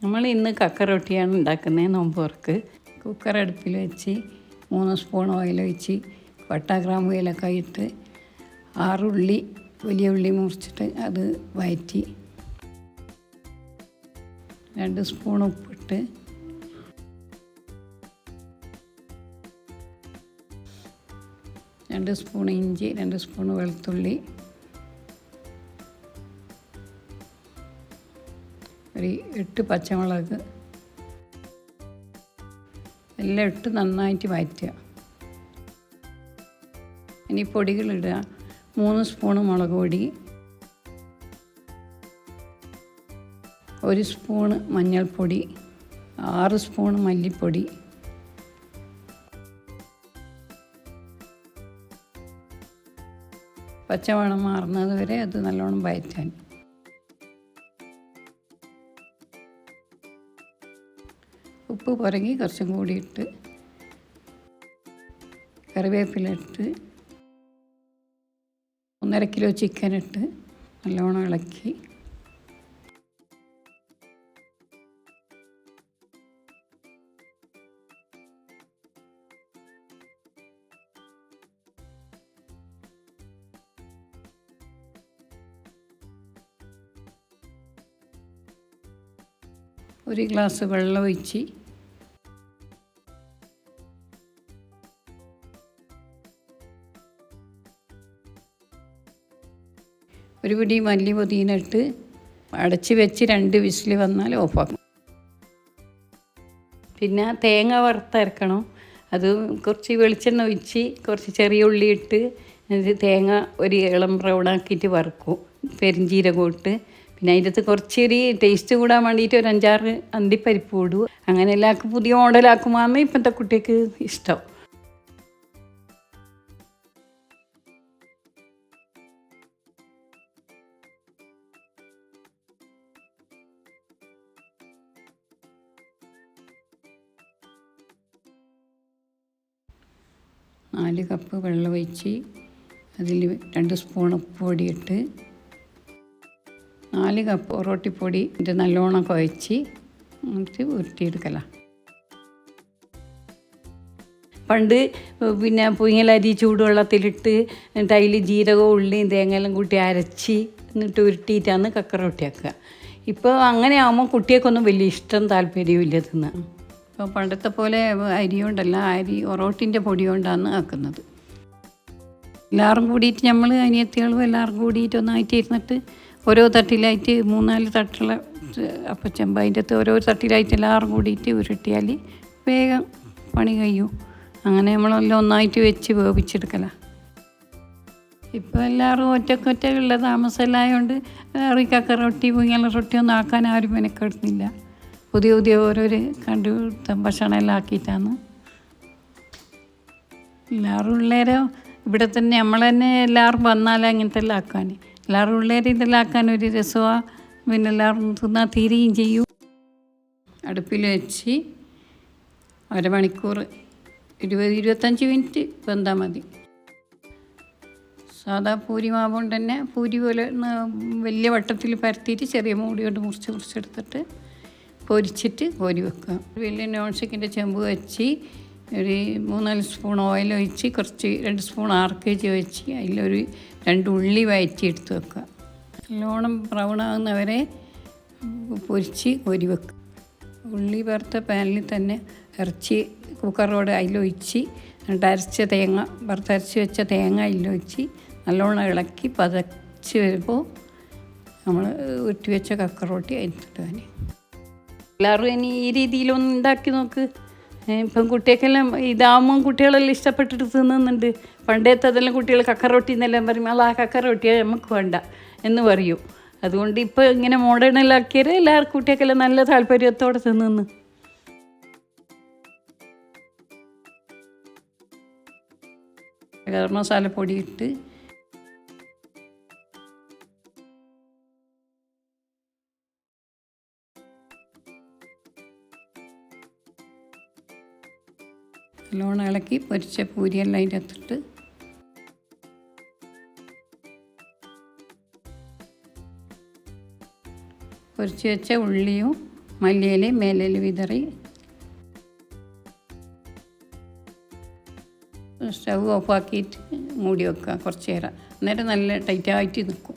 നമ്മൾ ഇന്ന് കക്ക റൊട്ടിയാണ് ഉണ്ടാക്കുന്നത്. നോമ്പ് തുറക്ക് കുക്കർ അടുപ്പിൽ വെച്ച് 3 സ്പൂൺ ഓയിൽ ഒഴിച്ച് പട്ട ഗ്രാമ്പു ഏലക്കായ ഇട്ട് 6 ഉള്ളി വലിയ ഉള്ളി മുറിച്ചിട്ട് അത് വഴറ്റി 2 സ്പൂൺ ഉപ്പിട്ട് 2 സ്പൂൺ ഇഞ്ചി 2 സ്പൂൺ വെളുത്തുള്ളി ഒരു 8 പച്ചമുളക് എല്ലാം ഇട്ട് നന്നായിട്ട് വഴറ്റുക. ഇനി പൊടികളിടുക. 3 സ്പൂൺ മുളക് പൊടി, 1 സ്പൂൺ മഞ്ഞൾപ്പൊടി, 6 സ്പൂൺ മല്ലിപ്പൊടി, പച്ചമണം മാറുന്നത് വരെ അത് നല്ലോണം വഴറ്റാൻ. ഉപ്പ് പുരങ്ങി കുറച്ചും കൂടി ഇട്ട് കറിവേപ്പില ഇട്ട് 1.5 കിലോ ചിക്കൻ ഇട്ട് നല്ലോണം ഇളക്കി ഒരു ഗ്ലാസ് വെള്ളം ഒഴിച്ച് ഒരു പിടി മല്ലി പുതിന ഇട്ട് അടച്ച് വെച്ച് 2 വിസിൽ വന്നാൽ ഓഫാക്കും. പിന്നെ തേങ്ങ വറുത്തരക്കണം. അത് കുറച്ച് വെളിച്ചെണ്ണ ഒഴിച്ച് കുറച്ച് ചെറിയ ഉള്ളി ഇട്ട് തേങ്ങ ഒരു ഇളം ബ്രൗണാക്കിയിട്ട് വറുക്കും. പെരിഞ്ചീരകം ഇട്ട് പിന്നെ അതിൻ്റെ അകത്ത് കുറച്ചൊരു ടേസ്റ്റ് കൂടാൻ വേണ്ടിയിട്ട് ഒരു 5-6 അണ്ടിപ്പരിപ്പ് ഇടും. അങ്ങനെ എല്ലാവർക്കും പുതിയ മോഡലാക്കുമ്പോൾ ഇപ്പോഴത്തെ കുട്ടിക്ക് ഇഷ്ടം. നാല് കപ്പ് വെള്ളം ഒഴിച്ച് അതിൽ 2 സ്പൂൺ ഉപ്പ് പൊടിയിട്ട് 4 കപ്പ് ഒറോട്ടിപ്പൊടി ഇത് നല്ലോണം കുഴച്ച് എന്നിട്ട് ഉരുട്ടിയെടുക്കല. പണ്ട് പിന്നെ പുങ്ങലരി ചൂടുവെള്ളത്തിലിട്ട് എന്നിട്ട് അതിൽ ജീരകവും ഉള്ളിയും തേങ്ങയെല്ലാം കൂട്ടി അരച്ച് എന്നിട്ട് ഉരുട്ടിയിട്ടാണ് കക്ക റൊട്ടിയാക്കുക. ഇപ്പോൾ അങ്ങനെ ആകുമ്പോൾ കുട്ടികൾക്കൊന്നും വലിയ ഇഷ്ടം താല്പര്യവും ഇല്ല തിന്നാൻ. ഇപ്പോൾ പണ്ടത്തെ പോലെ അരി കൊണ്ടല്ല, ഒറോട്ടിൻ്റെ പൊടി കൊണ്ടാണ് ആക്കുന്നത്. എല്ലാവരും കൂടിയിട്ട് നമ്മൾ അനിയത്തികളും എല്ലാവരും കൂടിയിട്ട് ഒന്നായിട്ട് ഇരുന്നിട്ട് ഓരോ തട്ടിലായിട്ട് 3-4 തട്ടുള്ള അപ്പച്ചമ്പ അതിൻ്റെ അകത്ത് ഓരോ തട്ടിലായിട്ട് എല്ലാവരും കൂടിയിട്ട് ഉരുട്ടിയാൽ വേഗം പണി കഴിയും. അങ്ങനെ നമ്മളെല്ലാം ഒന്നായിട്ട് വെച്ച് വേവിച്ചെടുക്കല. ഇപ്പോൾ എല്ലാവരും ഒറ്റക്കൊറ്റയുള്ള താമസമെല്ലായതുകൊണ്ട് കക്ക റൊട്ടി പുങ്ങല റൊട്ടി ഒന്നും ആക്കാൻ ആരും മെനക്കെടുന്നില്ല. പുതിയ ഓരോരു കണ്ടുപിടുത്ത ഭക്ഷണമെല്ലാം ആക്കിയിട്ടാണ് എല്ലാവരും ഉള്ളേരോ ഇവിടെ തന്നെ നമ്മൾ തന്നെ എല്ലാവരും വന്നാലും അങ്ങനത്തെ എല്ലാം ആക്കാൻ. എല്ലാവരും ഉള്ളേരെ ഇതെല്ലാം ആക്കാൻ ഒരു രസമാണ്. പിന്നെ എല്ലാവരും തിന്നാൽ തീരുകയും ചെയ്യും. അടുപ്പിൽ വെച്ച് 1/2 മണിക്കൂർ 20-25 മിനിറ്റ് വെന്താൽ മതി. സാധാ പൂരി മാവ് കൊണ്ട് തന്നെ പൂരി പോലെ വലിയ വട്ടത്തിൽ പരത്തിയിട്ട് ചെറിയ മൂടി കൊണ്ട് മുറിച്ചെടുത്തിട്ട് പൊരിച്ചിട്ട് കോരി വെക്കുക. വലിയ നോൺ സ്റ്റിക്കിൻ്റെ ചെമ്പ് വെച്ച് ഒരു 3-4 സ്പൂൺ ഓയിൽ ഒഴിച്ച് കുറച്ച് 2 സ്പൂൺ ആർക്കേജ് ഒഴിച്ച് അതിലൊരു 2 ഉള്ളി വഴറ്റി എടുത്ത് വെക്കുക. നല്ലോണം ബ്രൗൺ ആകുന്നവരെ പൊരിച്ച് കോരി വെക്കുക. ഉള്ളി വറുത്ത പാനിൽ തന്നെ ഇറച്ചി കുക്കറോടെ അതിലൊഴിച്ച് എന്നിട്ട് വറുത്തരച്ച് വെച്ച തേങ്ങ അതിലൊഴിച്ച് നല്ലോണം ഇളക്കി പതച്ച് വരുമ്പോൾ നമ്മൾ ഉരുട്ടി വെച്ച കക്ക റൊട്ടി അതിലിട്ടാൻ. എല്ലാവരും ഇനി ഈ രീതിയിലൊന്ന് ഉണ്ടാക്കി നോക്ക്. ഇപ്പം കുട്ടികൾക്കെല്ലാം ഇതാകുമ്പം കുട്ടികളെല്ലാം ഇഷ്ടപ്പെട്ടിട്ട് തിന്നുന്നുണ്ട്. പണ്ടത്തെ അതെല്ലാം കുട്ടികൾ കക്ക റൊട്ടി എന്നെല്ലാം പറയും, ആ കക്ക റൊട്ടിയെ നമുക്ക് വേണ്ട എന്ന് പറയും. അതുകൊണ്ട് ഇപ്പോൾ ഇങ്ങനെ മോഡേണെല്ലാക്കിയാൽ എല്ലാവർക്കും കുട്ടികൾക്കെല്ലാം നല്ല താല്പര്യത്തോടെ തിന്നുന്നു. ഗരം മസാലപ്പൊടി ഇട്ട് നല്ലോണം ഇളക്കി പൊരിച്ച പൂരിയെല്ലാം അതിൻ്റെ അകത്തിട്ട് പൊരിച്ച് വെച്ച ഉള്ളിയും മല്ലിയില മേലിൽ വിതറി സ്റ്റവ് ഓഫാക്കിയിട്ട് മൂടി വെക്കുക കുറച്ച് നേരം. അന്നേരം നല്ല ടൈറ്റായിട്ട് നിൽക്കും.